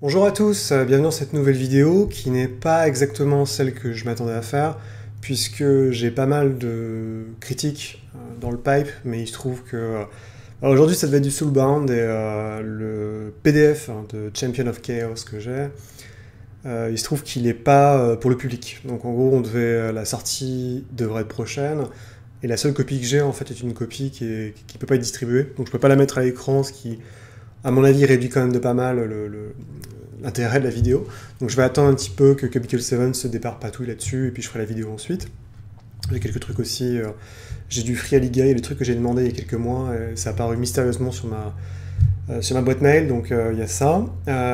Bonjour à tous, bienvenue dans cette nouvelle vidéo qui n'est pas exactement celle que je m'attendais à faire puisque j'ai pas mal de critiques dans le pipe, mais il se trouve que aujourd'hui ça devait être du Soulbound et le PDF de Champion of Chaos que j'ai, il se trouve qu'il n'est pas pour le public. Donc en gros la sortie devrait être prochaine et la seule copie que j'ai en fait est une copie qui peut pas être distribuée, donc je peux pas la mettre à l'écran, ce qui à mon avis réduit quand même de pas mal l'intérêt de la vidéo. Donc je vais attendre un petit peu que Cubicle 7 se déparpatouille là-dessus, et puis je ferai la vidéo ensuite. J'ai quelques trucs aussi, j'ai du Free Aliga, il y a des trucs que j'ai demandé il y a quelques mois, et ça a apparu mystérieusement sur ma boîte mail, donc il y a ça.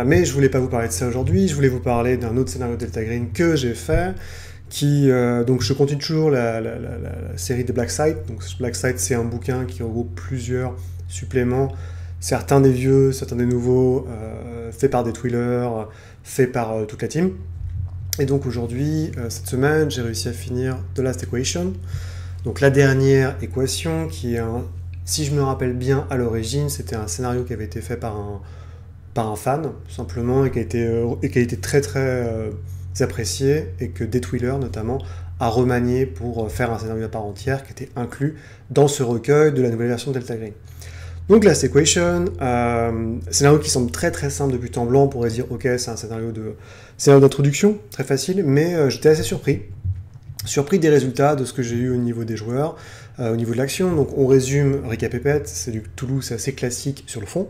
Mais je voulais pas vous parler de ça aujourd'hui, je voulais vous parler d'un autre scénario Delta Green que j'ai fait, donc je continue toujours la série de Black Site. Donc Black Site, c'est un bouquin qui regroupe plusieurs suppléments, certains des vieux, certains des nouveaux, faits par des twillers, faits par toute la team. Et donc aujourd'hui, cette semaine, j'ai réussi à finir The Last Equation, donc la dernière équation, qui est si je me rappelle bien, à l'origine, c'était un scénario qui avait été fait par un fan, tout simplement, et qui a été très très apprécié, et que Detwiller notamment a remanié pour faire un scénario à part entière, qui était inclus dans ce recueil de la nouvelle version de Delta Green. Donc Last Equation, scénario qui semble très très simple de but en blanc, on pourrait dire ok c'est un scénario d'introduction, très facile, mais j'étais assez surpris des résultats, de ce que j'ai eu au niveau des joueurs, au niveau de l'action. Donc on résume, récapépète, c'est du Cthulhu, c'est assez classique sur le fond,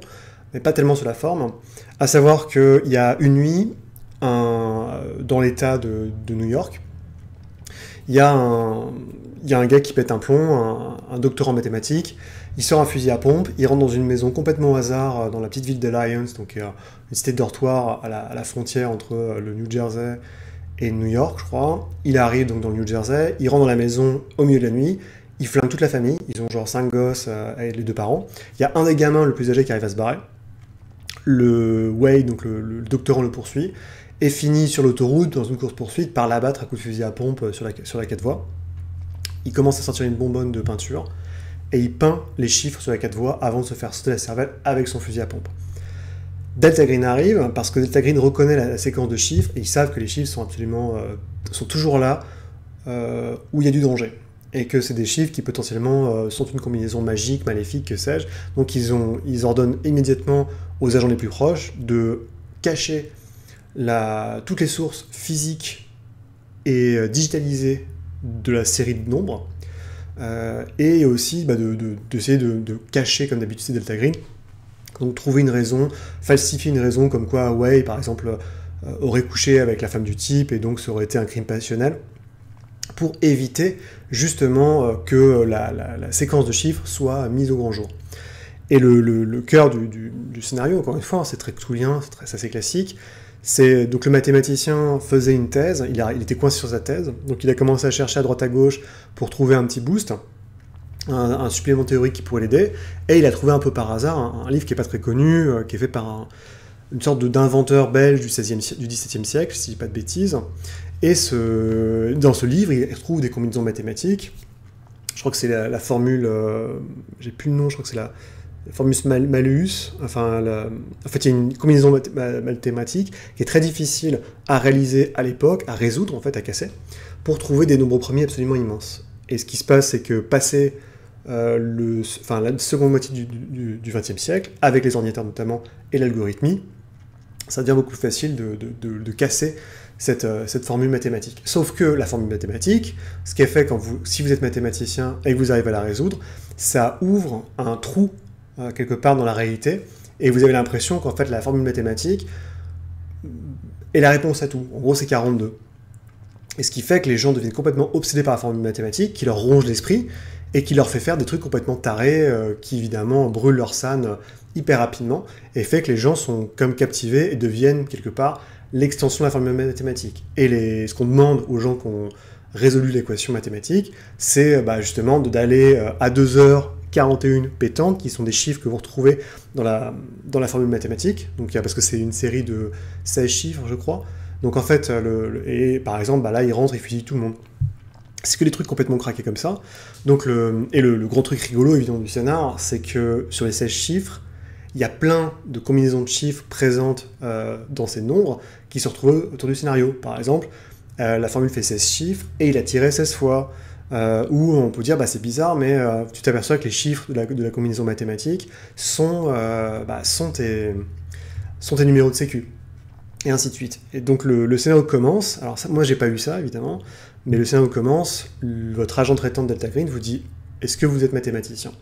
mais pas tellement sur la forme, à savoir qu'il y a une nuit, dans l'état de New York, il y a un gars qui pète un plomb, un docteur en mathématiques. Il sort un fusil à pompe, il rentre dans une maison complètement au hasard dans la petite ville d'Alliance, donc une cité de dortoir à la frontière entre le New Jersey et New York, je crois. Il arrive donc dans le New Jersey, il rentre dans la maison au milieu de la nuit, il flingue toute la famille, ils ont genre 5 gosses avec les 2 parents. Il y a un des gamins le plus âgé qui arrive à se barrer. Le Wade, donc le doctorant, le poursuit, et finit sur l'autoroute dans une course-poursuite par l'abattre à coups de fusil à pompe sur la 4 voies. Il commence à sortir une bonbonne de peinture, et il peint les chiffres sur la 4 voies avant de se faire sauter la cervelle avec son fusil à pompe. Delta Green arrive, parce que Delta Green reconnaît la séquence de chiffres, et ils savent que les chiffres sont toujours là où il y a du danger, et que c'est des chiffres qui potentiellement sont une combinaison magique, maléfique, que sais-je. Donc ils ordonnent immédiatement aux agents les plus proches de cacher toutes les sources physiques et digitalisées de la série de nombres, et aussi d'essayer de cacher, comme d'habitude, c'est Delta Green. Donc trouver une raison, falsifier une raison, comme quoi Way, par exemple, aurait couché avec la femme du type, et donc ça aurait été un crime passionnel, pour éviter justement que la séquence de chiffres soit mise au grand jour. Et le cœur du scénario, encore une fois, c'est très cthulhien, c'est assez classique. Donc le mathématicien faisait une thèse, il était coincé sur sa thèse, donc il a commencé à chercher à droite à gauche pour trouver un petit boost, un supplément théorique qui pourrait l'aider, et il a trouvé un peu par hasard un livre qui n'est pas très connu, qui est fait par une sorte d'inventeur belge du XVIIe siècle, si je dis pas de bêtises, et dans ce livre, il retrouve des combinaisons mathématiques. Je crois que c'est la formule, j'ai plus le nom, je crois que c'est la formule malus, en fait il y a une combinaison mathématique qui est très difficile à réaliser à l'époque, à résoudre en fait, à casser, pour trouver des nombres premiers absolument immenses. Et ce qui se passe, c'est que passé la seconde moitié du XXe siècle, avec les ordinateurs notamment, et l'algorithmie, ça devient beaucoup plus facile de casser cette formule mathématique. Sauf que la formule mathématique, ce qui est fait si vous êtes mathématicien et que vous arrivez à la résoudre, ça ouvre un trou quelque part dans la réalité, et vous avez l'impression qu'en fait la formule mathématique est la réponse à tout. En gros, c'est 42. Et ce qui fait que les gens deviennent complètement obsédés par la formule mathématique, qui leur ronge l'esprit, et qui leur fait faire des trucs complètement tarés, qui évidemment brûlent leur sane hyper rapidement, et fait que les gens sont comme captivés et deviennent quelque part l'extension de la formule mathématique. Et ce qu'on demande aux gens qui ont résolu l'équation mathématique, c'est justement d'aller à 2h41 pétantes, qui sont des chiffres que vous retrouvez dans la formule mathématique, donc, parce que c'est une série de 16 chiffres, je crois. Donc en fait, et par exemple, là, il rentre, il fusille tout le monde. C'est que des trucs complètement craqués comme ça. Donc le gros truc rigolo, évidemment, du scénar, c'est que sur les 16 chiffres, il y a plein de combinaisons de chiffres présentes dans ces nombres qui se retrouvent autour du scénario. Par exemple, la formule fait 16 chiffres et il a tiré 16 fois. Où on peut dire, bah, c'est bizarre, mais tu t'aperçois que les chiffres de la combinaison mathématique sont tes numéros de sécu. Et ainsi de suite. Et donc le scénario commence, alors ça, moi j'ai pas eu ça évidemment, mais le scénario commence, votre agent traitant de Delta Green vous dit, est-ce que vous êtes mathématicien?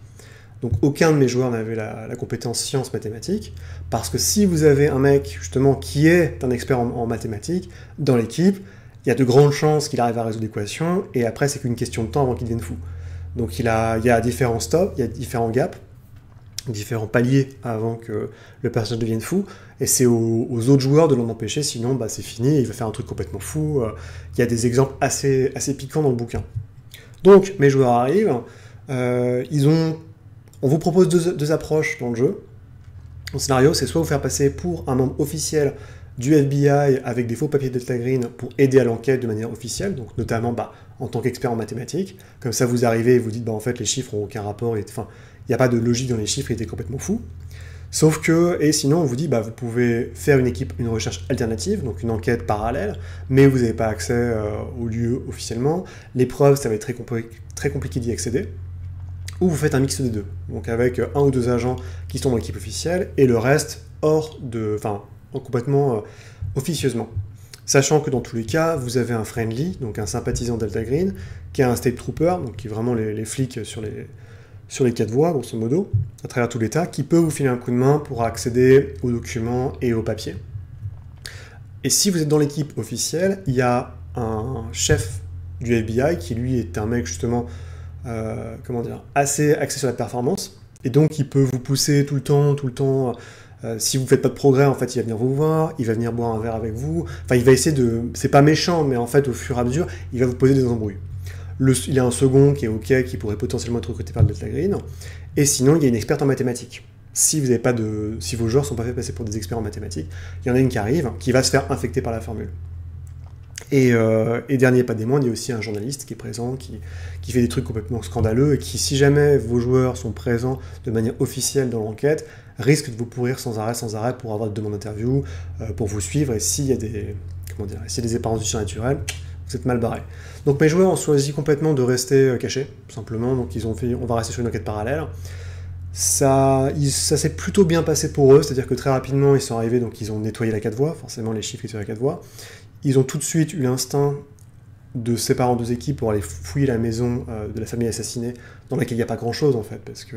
Donc aucun de mes joueurs n'avait la compétence sciences mathématiques, parce que si vous avez un mec justement qui est un expert en mathématiques dans l'équipe, il y a de grandes chances qu'il arrive à résoudre l'équation, et après c'est qu'une question de temps avant qu'il devienne fou. Donc il y a différents stops, il y a différents gaps, différents paliers avant que le personnage devienne fou, et c'est aux autres joueurs de l'en empêcher, sinon bah, c'est fini, il va faire un truc complètement fou. Il y a des exemples assez piquants dans le bouquin. Donc mes joueurs arrivent, on vous propose deux approches dans le jeu. Mon scénario, c'est soit vous faire passer pour un membre officiel du FBI avec des faux papiers de Delta Green pour aider à l'enquête de manière officielle, donc notamment bah, en tant qu'expert en mathématiques. Comme ça, vous arrivez et vous dites, bah, en fait, les chiffres n'ont aucun rapport, il n'y a pas de logique dans les chiffres, il était complètement fou. Sauf que, et sinon, on vous dit, bah, vous pouvez faire une recherche alternative, donc une enquête parallèle, mais vous n'avez pas accès au lieu officiellement. Les preuves, ça va être très compliqué d'y accéder. Ou vous faites un mix des deux, donc avec un ou deux agents qui sont dans l'équipe officielle, et le reste complètement officieusement. Sachant que dans tous les cas, vous avez un friendly, donc un sympathisant Delta Green, qui est un state trooper, donc qui est vraiment les flics sur les quatre voies, grosso modo, à travers tout l'État, qui peut vous filer un coup de main pour accéder aux documents et aux papiers. Et si vous êtes dans l'équipe officielle, il y a un chef du FBI qui, lui, est un mec, justement, assez axé sur la performance, et donc il peut vous pousser tout le temps, si vous ne faites pas de progrès, en fait, il va venir vous voir, il va venir boire un verre avec vous, enfin, il va essayer de... C'est pas méchant, mais en fait, au fur et à mesure, il va vous poser des embrouilles. Il y a un second qui est OK, qui pourrait potentiellement être recruté par le Delta Green, et sinon, il y a une experte en mathématiques. Si vos joueurs ne sont pas fait passer pour des experts en mathématiques, il y en a une qui arrive, qui va se faire infecter par la formule. Et dernier pas des moindres, il y a aussi un journaliste qui est présent, qui fait des trucs complètement scandaleux, et qui, si jamais vos joueurs sont présents de manière officielle dans l'enquête, risque de vous pourrir sans arrêt pour avoir de demandes d'interview, pour vous suivre, et s'il y a des apparences du surnaturel, vous êtes mal barré. Donc mes joueurs ont choisi complètement de rester cachés, tout simplement, donc ils ont fait, on va rester sur une enquête parallèle. Ça s'est plutôt bien passé pour eux, c'est-à-dire que très rapidement ils sont arrivés, donc ils ont nettoyé la 4 voies, forcément les chiffres étaient sur la 4 voies. Ils ont tout de suite eu l'instinct de séparer en deux équipes pour aller fouiller la maison de la famille assassinée, dans laquelle il n'y a pas grand-chose en fait, parce que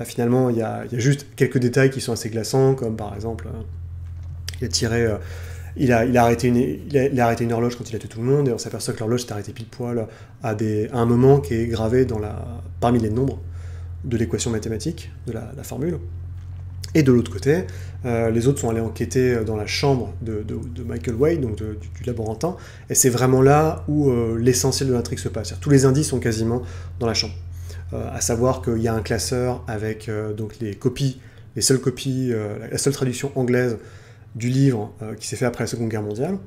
finalement il y a juste quelques détails qui sont assez glaçants, comme par exemple, il a arrêté une horloge quand il a tué tout le monde, et on s'aperçoit que l'horloge s'est arrêtée pile poil à un moment qui est gravé parmi les nombres de l'équation mathématique, de la formule. Et de l'autre côté, les autres sont allés enquêter dans la chambre de Michael Wade, donc du laborantin, et c'est vraiment là où l'essentiel de l'intrigue se passe. Tous les indices sont quasiment dans la chambre. À savoir qu'il y a un classeur avec donc la seule traduction anglaise du livre qui s'est fait après la Seconde Guerre mondiale,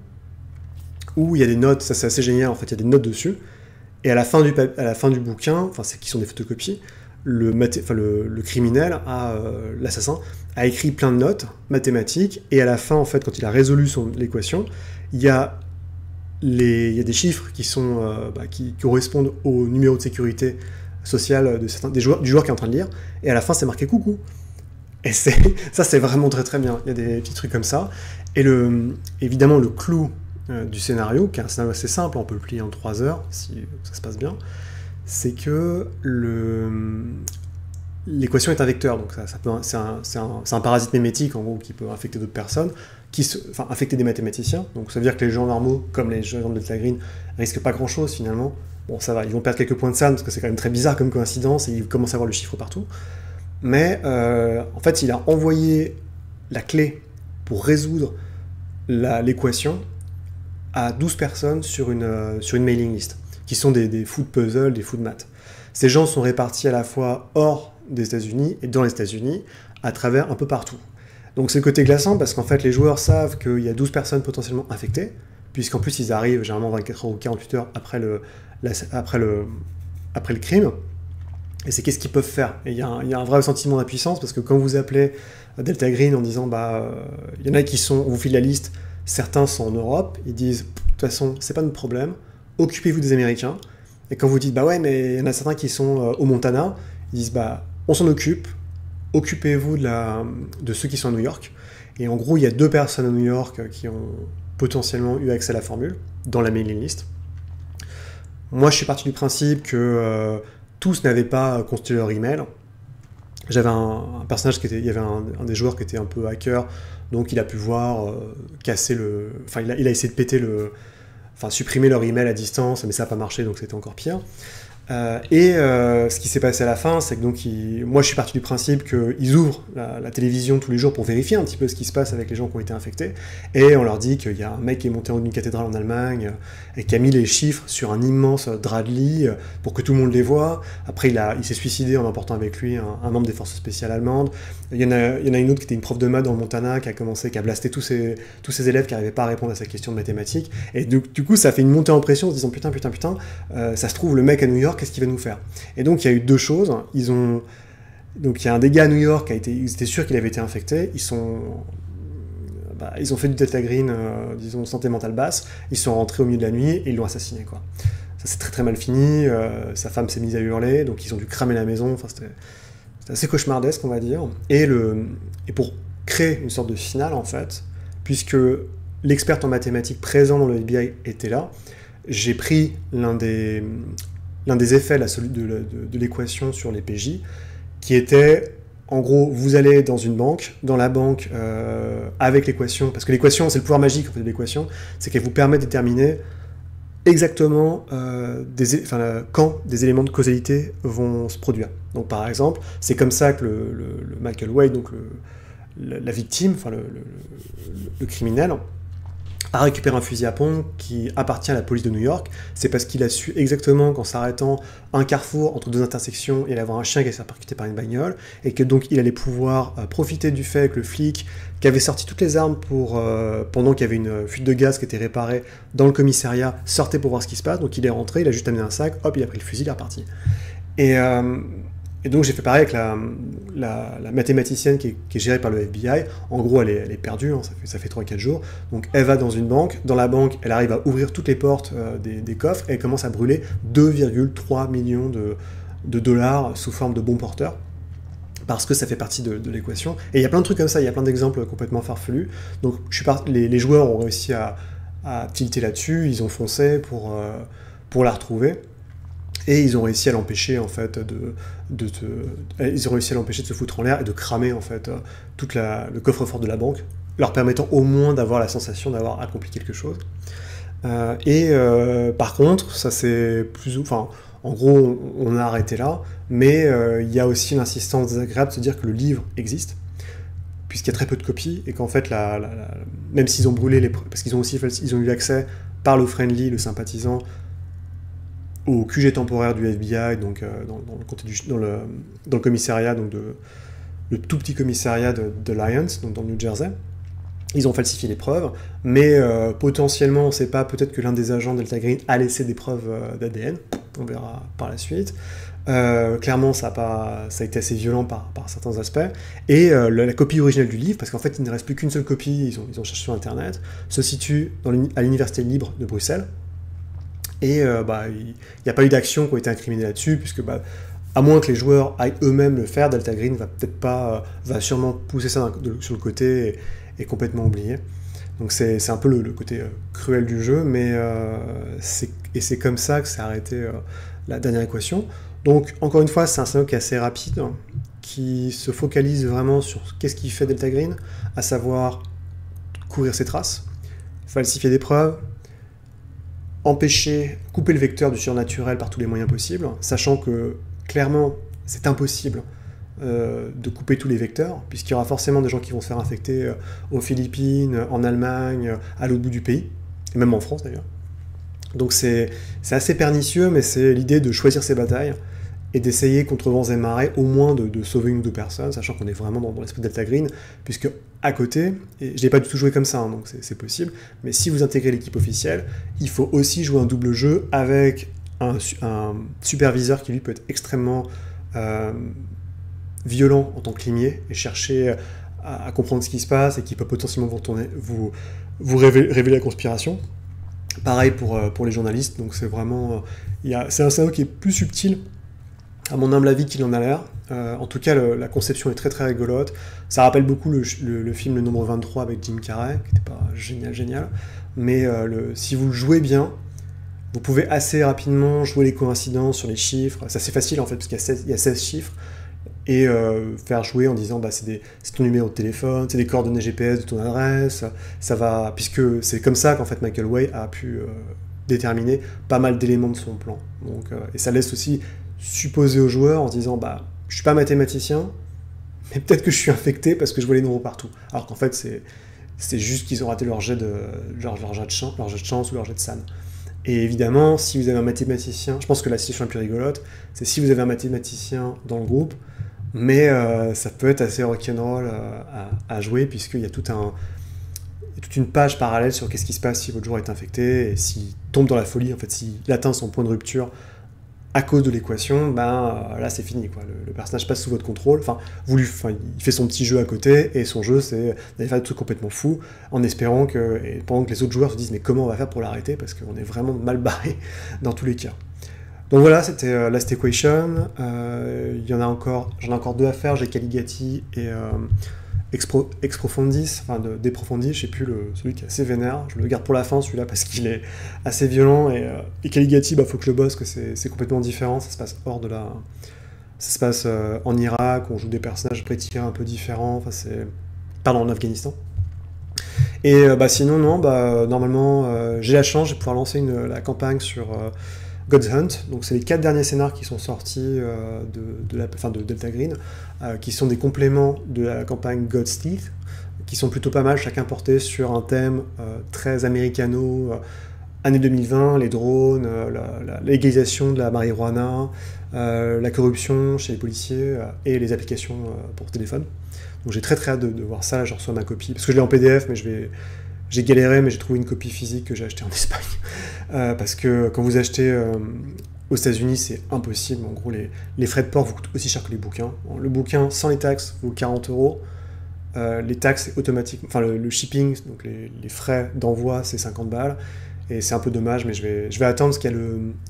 où il y a des notes, ça c'est assez génial, en fait, il y a des notes dessus, et à la fin du bouquin, qui sont des photocopies, le criminel, l'assassin, a écrit plein de notes mathématiques, et à la fin, en fait, quand il a résolu l'équation, il y a des chiffres qui correspondent au numéro de sécurité sociale du joueur qui est en train de lire, et à la fin, c'est marqué « coucou ». Et ça, c'est vraiment très très bien. Il y a des petits trucs comme ça. Et évidemment, le clou du scénario, qui est un scénario assez simple, on peut le plier en 3 heures, si ça se passe bien, c'est que l'équation est un vecteur, donc c'est un parasite mémétique en gros qui peut infecter d'autres personnes, infecter des mathématiciens, donc ça veut dire que les gens normaux, comme les gens de Delta Green, risquent pas grand chose finalement. Bon, ça va, ils vont perdre quelques points de SAN parce que c'est quand même très bizarre comme coïncidence et ils commencent à voir le chiffre partout. Mais en fait, il a envoyé la clé pour résoudre l'équation à 12 personnes sur une mailing list, qui sont des fous de puzzle, des fous de maths. Ces gens sont répartis à la fois hors des États-Unis et dans les États-Unis, à travers un peu partout. Donc c'est le côté glaçant parce qu'en fait les joueurs savent qu'il y a 12 personnes potentiellement infectées, puisqu'en plus ils arrivent généralement 24 heures ou 48 heures après le crime. Et c'est qu'est-ce qu'ils peuvent faire. Et il y a un vrai sentiment d'impuissance, parce que quand vous appelez Delta Green en disant, il y en a qui sont, on vous file la liste, certains sont en Europe, ils disent, de toute façon, c'est pas notre problème, occupez-vous des Américains. Et quand vous dites, bah ouais, mais il y en a certains qui sont au Montana, ils disent, on s'en occupe, occupez-vous de ceux qui sont à New York. Et en gros, il y a 2 personnes à New York qui ont potentiellement eu accès à la formule, dans la mailing list. Moi, je suis parti du principe que tous n'avaient pas constitué leur email. J'avais un personnage il y avait un des joueurs qui était un peu hacker, donc il a pu voir casser enfin, il a essayé de péter supprimer leur email à distance, mais ça n'a pas marché, donc c'était encore pire. Ce qui s'est passé à la fin, c'est que moi je suis parti du principe qu'ils ouvrent la télévision tous les jours pour vérifier un petit peu ce qui se passe avec les gens qui ont été infectés, et on leur dit qu'il y a un mec qui est monté en haut d'une cathédrale en Allemagne et qui a mis les chiffres sur un immense drap de lit pour que tout le monde les voit. Après il s'est suicidé en emportant avec lui un membre des forces spéciales allemandes. Il y en a une autre qui était une prof de maths dans le Montana qui a blasté tous ses élèves qui n'arrivaient pas à répondre à sa question de mathématiques, et du coup ça fait une montée en pression en se disant putain, ça se trouve le mec à New York, qu'est-ce qu'il va nous faire? Et donc il y a eu 2 choses. Donc il y a un des gars à New York ils étaient sûrs qu'il avait été infecté. Ils ont fait du Delta Green, disons santé mentale basse. Ils sont rentrés au milieu de la nuit et ils l'ont assassiné, quoi. Ça s'est très très mal fini. Sa femme s'est mise à hurler, donc ils ont dû cramer la maison. Enfin, c'était assez cauchemardesque, on va dire. Et pour créer une sorte de finale, en fait, puisque l'expert en mathématiques présent dans le FBI était là, j'ai pris l'un des effets de l'équation sur les PJ, qui était, en gros, vous allez dans une banque, dans la banque, avec l'équation, parce que l'équation, c'est le pouvoir magique en fait, de l'équation, c'est qu'elle vous permet de déterminer exactement quand des éléments de causalité vont se produire. Donc par exemple, c'est comme ça que le Michael Wade, donc la victime, enfin le criminel, a récupéré un fusil à pompe qui appartient à la police de New York. C'est parce qu'il a su exactement qu'en s'arrêtant à un carrefour entre 2 intersections, il allait avoir un chien qui s'est percuté par une bagnole, et que donc il allait pouvoir profiter du fait que le flic qui avait sorti toutes les armes pendant qu'il y avait une fuite de gaz qui était réparée dans le commissariat sortait pour voir ce qui se passe. Donc il est rentré, il a juste amené un sac, hop, il a pris le fusil, il est reparti. Et donc j'ai fait pareil avec la mathématicienne qui est gérée par le FBI. En gros, elle est perdue, hein, ça fait 3-4 jours. Donc elle va dans une banque. Dans la banque, elle arrive à ouvrir toutes les portes des coffres et elle commence à brûler 2,3 millions de dollars sous forme de bons porteurs. Parce que ça fait partie de l'équation. Et il y a plein de trucs comme ça, il y a plein d'exemples complètement farfelus. Donc les joueurs ont réussi à tilter là-dessus, ils ont foncé pour la retrouver. Et ils ont réussi à l'empêcher en fait ils ont réussi à l'empêcher de se foutre en l'air et de cramer en fait le coffre-fort de la banque, leur permettant au moins d'avoir la sensation d'avoir accompli quelque chose. Par contre, ça c'est en gros, on a arrêté là, mais il y a aussi l'insistance désagréable de se dire que le livre existe, puisqu'il y a très peu de copies, et qu'en fait, même s'ils ont brûlé parce qu'ils ont eu accès par le friendly, le sympathisant, au QG temporaire du FBI, donc dans le commissariat, donc le tout petit commissariat de Lyons, donc dans le New Jersey. Ils ont falsifié les preuves, mais potentiellement, on ne sait pas, peut-être que l'un des agents Delta Green a laissé des preuves d'ADN, on verra par la suite. Clairement, ça a été assez violent par certains aspects. Et la copie originale du livre, parce qu'en fait, il ne reste plus qu'une seule copie, ils ont cherché sur Internet, se situe à l'Université libre de Bruxelles. Et il n'y a pas eu d'action qui ont été incriminées là-dessus, puisque à moins que les joueurs aillent eux-mêmes le faire, Delta Green va sûrement pousser ça sur le côté et complètement oublier. Donc c'est un peu le côté cruel du jeu, mais c'est comme ça que s'est arrêté la dernière équation. Donc encore une fois, c'est un scénario qui est assez rapide, qui se focalise vraiment sur qu'est-ce qui fait Delta Green, à savoir courir ses traces, falsifier des preuves, couper le vecteur du surnaturel par tous les moyens possibles, sachant que clairement c'est impossible de couper tous les vecteurs, puisqu'il y aura forcément des gens qui vont se faire infecter aux Philippines, en Allemagne, à l'autre bout du pays, et même en France d'ailleurs. Donc c'est assez pernicieux, mais c'est l'idée de choisir ses batailles et d'essayer contre vents et marées au moins de sauver 1 ou 2 personnes, sachant qu'on est vraiment dans l'esprit de Delta Green, puisque à côté, et je n'ai pas du tout joué comme ça, hein, donc c'est possible, mais si vous intégrez l'équipe officielle, il faut aussi jouer un double jeu avec un superviseur qui lui peut être extrêmement euh, violent en tant que limier et chercher à comprendre ce qui se passe et qui peut potentiellement vous révéler la conspiration. Pareil pour les journalistes, donc c'est vraiment... c'est un scénario qui est plus subtil, à mon humble avis, qu'il en a l'air. En tout cas, la conception est très très rigolote. Ça rappelle beaucoup le film Le Nombre 23 avec Jim Carrey, qui n'était pas génial. Mais si vous le jouez bien, vous pouvez assez rapidement jouer les coïncidences sur les chiffres. C'est assez facile en fait, parce qu'il y a 16 chiffres. Et faire jouer en disant c'est ton numéro de téléphone, c'est des coordonnées GPS de ton adresse, ça va, puisque c'est comme ça qu'en fait Michael Way a pu déterminer pas mal d'éléments de son plan. Donc, et ça laisse aussi supposer aux joueurs en se disant je suis pas mathématicien, mais peut-être que je suis infecté parce que je vois les nombres partout. Alors qu'en fait c'est juste qu'ils ont raté leur jet de chance ou leur jet de SAN. Et évidemment, si vous avez un mathématicien, je pense que la situation la plus rigolote, c'est si vous avez un mathématicien dans le groupe, mais ça peut être assez rock'n'roll à jouer, puisqu'il y a toute une page parallèle sur qu'est-ce qui se passe si votre joueur est infecté, et s'il tombe dans la folie, en fait, s'il atteint son point de rupture à cause de l'équation, là c'est fini, quoi. Le personnage passe sous votre contrôle, il fait son petit jeu à côté, et son jeu c'est d'aller faire des trucs complètement fous, en espérant pendant que les autres joueurs se disent mais comment on va faire pour l'arrêter, parce qu'on est vraiment mal barré dans tous les cas. Donc voilà, c'était Last Equation. J'en ai encore deux à faire. J'ai Caligati et Exprofundis, Deprofundis, je sais plus, celui qui est assez vénère. Je le garde pour la fin, celui-là, parce qu'il est assez violent. Et Caligati, faut que je le bosse, que c'est complètement différent. Ça se passe ça se passe en Irak, on joue des personnages prétirés un peu différents. En Afghanistan. Et sinon, non, normalement, j'ai la chance, je vais pouvoir lancer la campagne sur... God's Hunt, donc c'est les 4 derniers scénars qui sont sortis de Delta Green, qui sont des compléments de la campagne God's Teeth, qui sont plutôt pas mal, chacun porté sur un thème très américano, année 2020, les drones, la légalisation de la marijuana, la corruption chez les policiers et les applications pour téléphone. Donc j'ai très très hâte de voir ça, je reçois ma copie, parce que je l'ai en PDF, mais j'ai galéré, mais j'ai trouvé une copie physique que j'ai achetée en Espagne. Parce que quand vous achetez aux États-Unis, c'est impossible. En gros, les frais de port vous coûtent aussi cher que les bouquins. Le bouquin, sans les taxes, vaut 40 €. Les taxes, c'est automatique. Le shipping, donc les frais d'envoi, c'est 50 balles. Et c'est un peu dommage, mais je vais attendre parce qu'il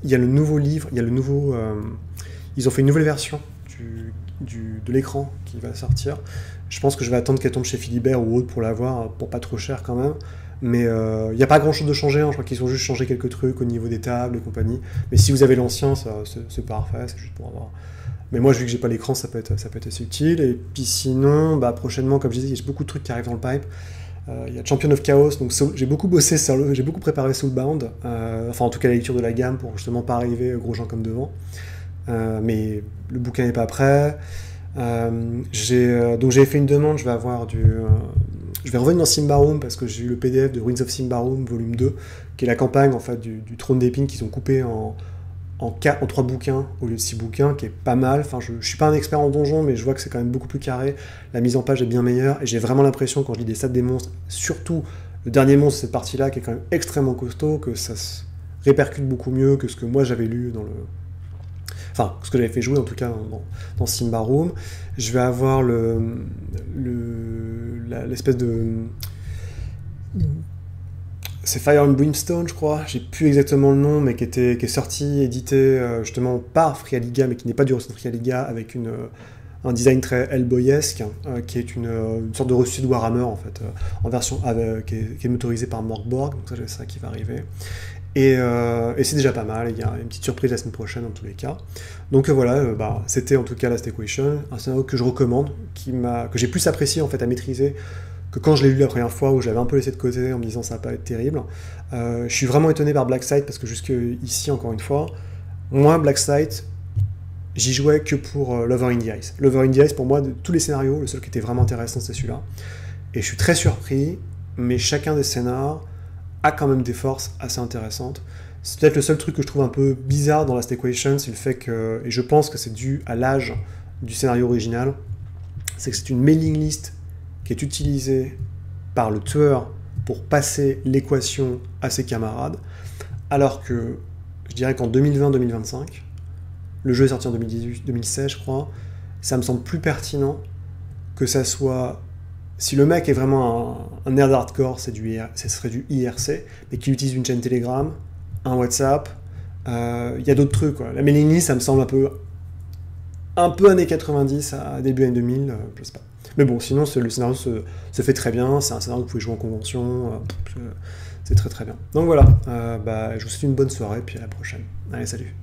y a le nouveau livre, ils ont fait une nouvelle version de l'écran qui va sortir. Je pense que je vais attendre qu'elle tombe chez Philibert ou autre pour l'avoir, pour pas trop cher quand même. Mais il n'y a pas grand chose de changé, je crois qu'ils ont juste changé quelques trucs au niveau des tables et compagnie. Mais si vous avez l'ancien, c'est parfait, c'est juste pour avoir... Mais moi, vu que j'ai pas l'écran, ça peut être assez utile. Et puis sinon, prochainement, comme je disais, il y a beaucoup de trucs qui arrivent dans le pipe. Il y a Champion of Chaos, donc j'ai beaucoup bossé j'ai beaucoup préparé Soulbound, en tout cas la lecture de la gamme pour justement pas arriver gros gens comme devant. Mais le bouquin n'est pas prêt. Donc j'ai fait une demande, je vais revenir dans Symbaroum parce que j'ai eu le PDF de Winds of Symbaroum volume 2, qui est la campagne en fait du Trône d'Épines qu'ils ont coupé en 3 bouquins au lieu de 6 bouquins, qui est pas mal. Je suis pas un expert en donjon, mais je vois que c'est quand même beaucoup plus carré, la mise en page est bien meilleure, et j'ai vraiment l'impression quand je lis des stats des monstres, surtout le dernier monstre de cette partie-là, qui est quand même extrêmement costaud, que ça se répercute beaucoup mieux que ce que moi j'avais lu dans le... ce que j'avais fait jouer en tout cas dans Symbaroum. Je vais avoir l'espèce de... C'est Fire and Brimstone, je crois, j'ai plus exactement le nom, mais qui est sorti, édité justement par Frialiga, mais qui n'est pas du ressort Frialiga, avec un design très Hellboyesque, qui est une sorte de reçu de Warhammer en fait, en version qui est motorisé par Morkborg, donc ça j'ai ça qui va arriver. Et c'est déjà pas mal, il y a une petite surprise la semaine prochaine dans tous les cas. Donc voilà, c'était en tout cas Last Equation, un scénario que je recommande, que j'ai plus apprécié en fait à maîtriser que quand je l'ai lu la première fois, où j'avais un peu laissé de côté en me disant ça va pas être terrible. Je suis vraiment étonné par Blackside, parce que jusque ici, encore une fois, moi, Blackside, j'y jouais que pour Lover in the Ice. Lover in the Ice, pour moi, de tous les scénarios, le seul qui était vraiment intéressant, c'est celui-là. Et je suis très surpris, mais chacun des scénars a quand même des forces assez intéressantes. C'est peut-être le seul truc que je trouve un peu bizarre dans Last Equation, c'est le fait que, et je pense que c'est dû à l'âge du scénario original, c'est que c'est une mailing list qui est utilisée par le tueur pour passer l'équation à ses camarades, alors que je dirais qu'en 2020-2025, Le jeu est sorti en 2016, je crois. Ça me semble plus pertinent que ça soit... Si le mec est vraiment un nerd hardcore, ça serait du IRC, mais qui utilise une chaîne Telegram, un WhatsApp, il y a d'autres trucs, quoi. La mailing list, ça me semble un peu années 90 à début années 2000, je sais pas. Mais bon, sinon, le scénario se fait très bien, c'est un scénario que vous pouvez jouer en convention, c'est très très bien. Donc voilà, je vous souhaite une bonne soirée, puis à la prochaine. Allez, salut.